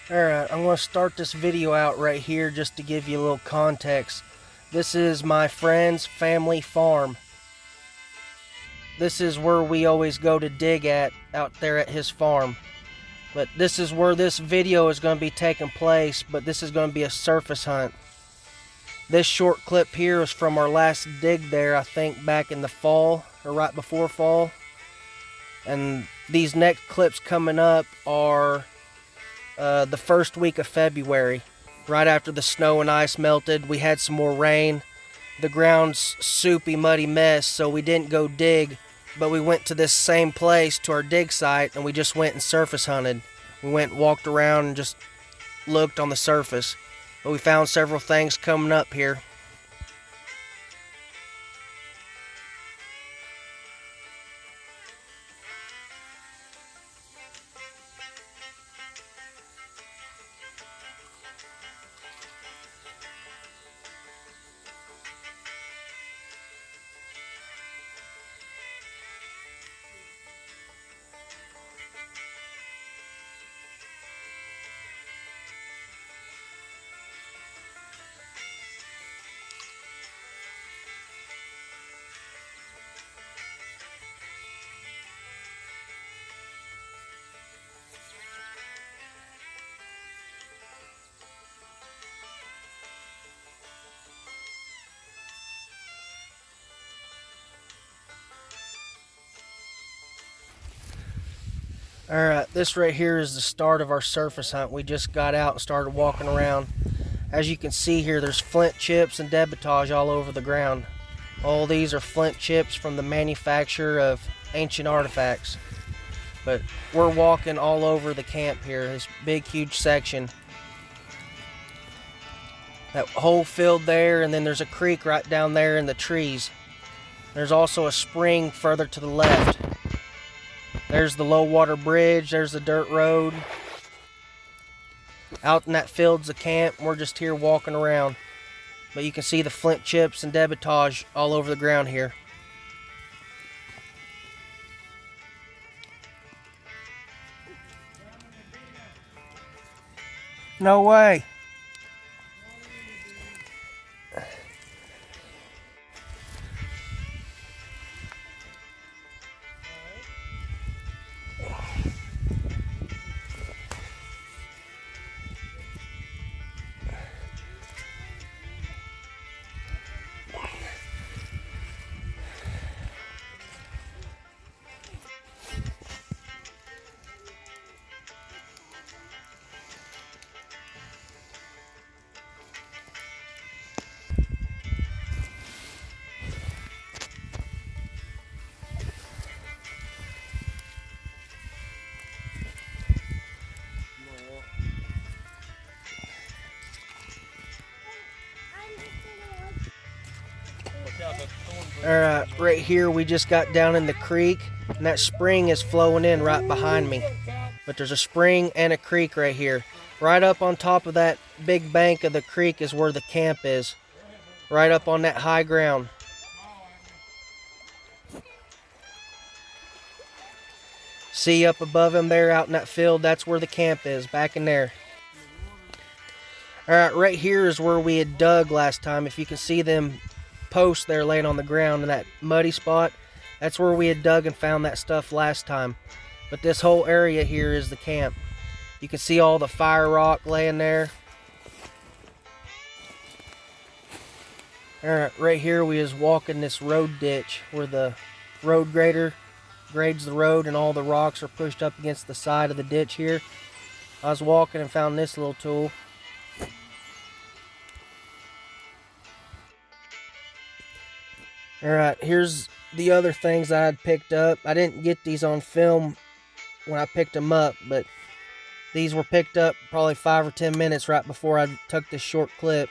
Alright, I'm going to start this video out right here just to give you a little context. This is my friend's family farm. This is where we always go to dig out there at his farm. But this is where this video is going to be taking place, but this is going to be a surface hunt. This short clip here is from our last dig there, I think back in the fall, or right before fall. And these next clips coming up are the first week of February, right after the snow and ice melted. We had some more rain. The ground's soupy, muddy mess, so we didn't go dig, but we went to this same place, to our dig site, and we just went and surface hunted. We went and walked around and just looked on the surface, but we found several things coming up here. Alright, this right here is the start of our surface hunt. We just got out and started walking around. As you can see here, there's flint chips and debitage all over the ground. All these are flint chips from the manufacture of ancient artifacts. But we're walking all over the camp here, this big huge section. That whole field there, and then there's a creek right down there in the trees. There's also a spring further to the left. There's the low water bridge, there's the dirt road. Out in that field's the camp. We're just here walking around. But you can see the flint chips and debitage all over the ground here. No way. Alright, right here we just got down in the creek, and that spring is flowing in right behind me. But there's a spring and a creek right here. Right up on top of that big bank of the creek is where the camp is. Right up on that high ground. See up above him there out in that field, that's where the camp is, back in there. Alright, right here is where we had dug last time. If you can see them posts there laying on the ground in that muddy spot, that's where we had dug and found that stuff last time. But this whole area here is the camp. You can see all the fire rock laying there. Alright, right here we is walking this road ditch where the road grader grades the road and all the rocks are pushed up against the side of the ditch here. I was walking and found this little tool. Alright, here's the other things I had picked up. I didn't get these on film when I picked them up, but these were picked up probably 5 or 10 minutes right before I took this short clip.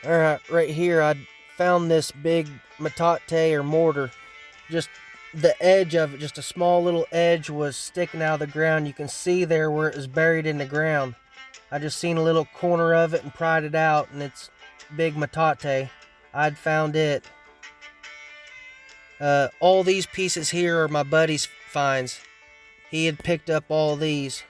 Alright, right here I found this big metate or mortar. just the edge of it, just a small little edge was sticking out of the ground. You can see there where it was buried in the ground. I just seen a little corner of it and pried it out, and it's big metate. I'd found it. All these pieces here are my buddy's finds. He had picked up all these.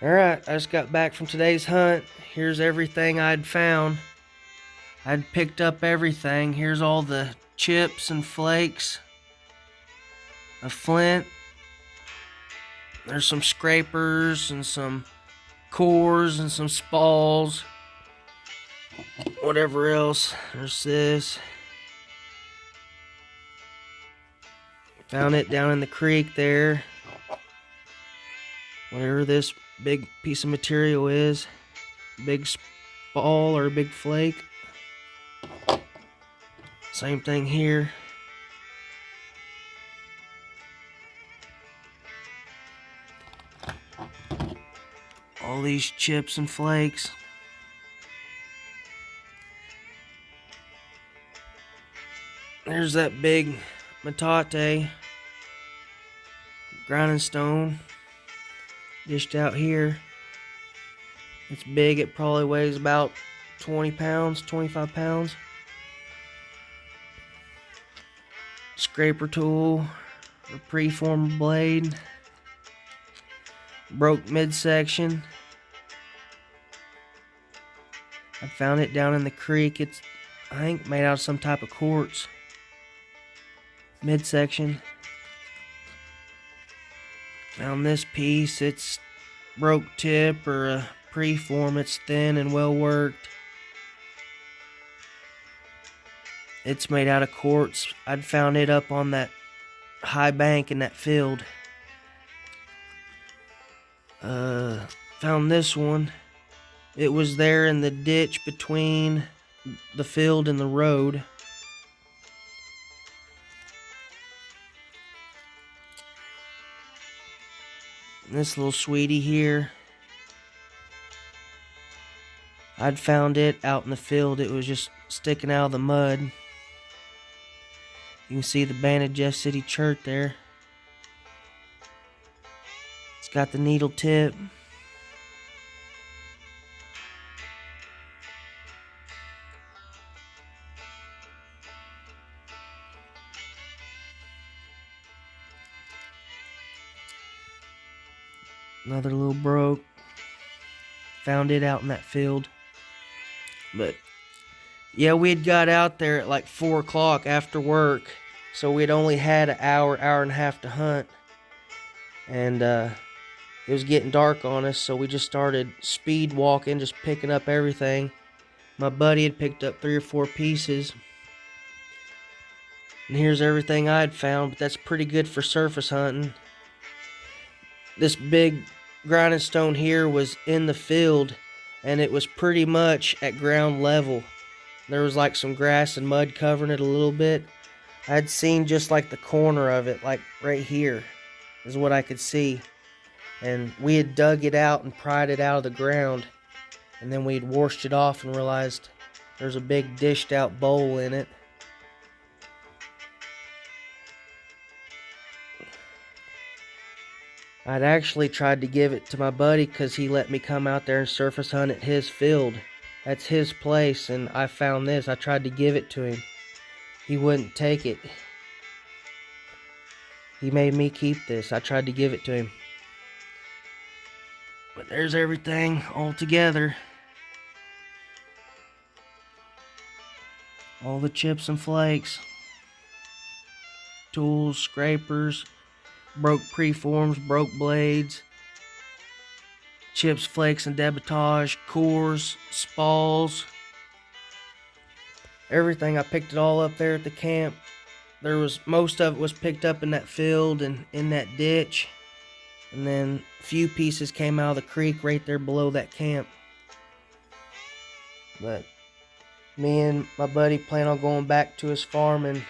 Alright, I just got back from today's hunt. Here's everything I'd found. I'd picked up everything. Here's all the chips and flakes, a flint. There's some scrapers and some cores and some spalls. Whatever else. There's this. Found it down in the creek there. Whatever this big piece of material is. Big spall or a big flake. Same thing here. All these chips and flakes. There's that big metate grinding stone dished out here. It's big. It probably weighs about 20 pounds, 25 pounds. Scraper tool, a preformed blade. Broke midsection. I found it down in the creek. It's, I think, made out of some type of quartz. Midsection. Found this piece. It's broke tip or a preform. It's thin and well worked. It's made out of quartz. I'd found it up on that high bank in that field. Found this one. It was there in the ditch between the field and the road. This little sweetie here, I'd found it out in the field. It was just sticking out of the mud. You can see the Band of Jeff City Church there. It's got the needle tip. Another little broke. Found it out in that field. But yeah, we had got out there at like 4 o'clock after work. So we'd only had an hour, hour and a half to hunt. And it was getting dark on us, so we just started speed walking, just picking up everything. My buddy had picked up 3 or 4 pieces. And here's everything I'd found, but that's pretty good for surface hunting. This big grinding stone here was in the field, and it was pretty much at ground level. There was like some grass and mud covering it a little bit. I'd seen just like the corner of it, like right here is what I could see. And we had dug it out and pried it out of the ground, and then we'd washed it off and realized there's a big dished out bowl in it. I'd actually tried to give it to my buddy because he let me come out there and surface hunt at his field. That's his place, and I found this. I tried to give it to him. He wouldn't take it. He made me keep this. I tried to give it to him. But there's everything all together. All the chips and flakes. Tools, scrapers. Broke preforms, broke blades, chips, flakes, and debitage, cores, spalls, everything. I picked it all up there at the camp. Most of it was picked up in that field and in that ditch, and then a few pieces came out of the creek right there below that camp. But me and my buddy plan on going back to his farm and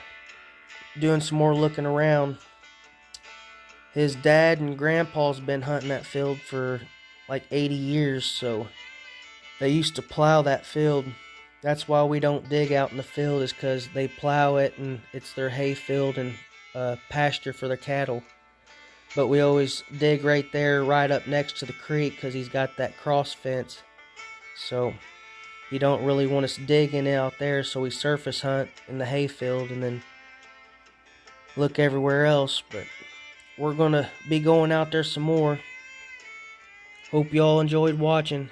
doing some more looking around. His dad and grandpa's been hunting that field for like 80 years, so they used to plow that field. That's why we don't dig out in the field, is because they plow it and it's their hay field and pasture for their cattle. But we always dig right there, right up next to the creek, because he's got that cross fence. So you don't really want us digging out there, so we surface hunt in the hay field and then look everywhere else. But we're gonna be going out there some more. Hope y'all enjoyed watching.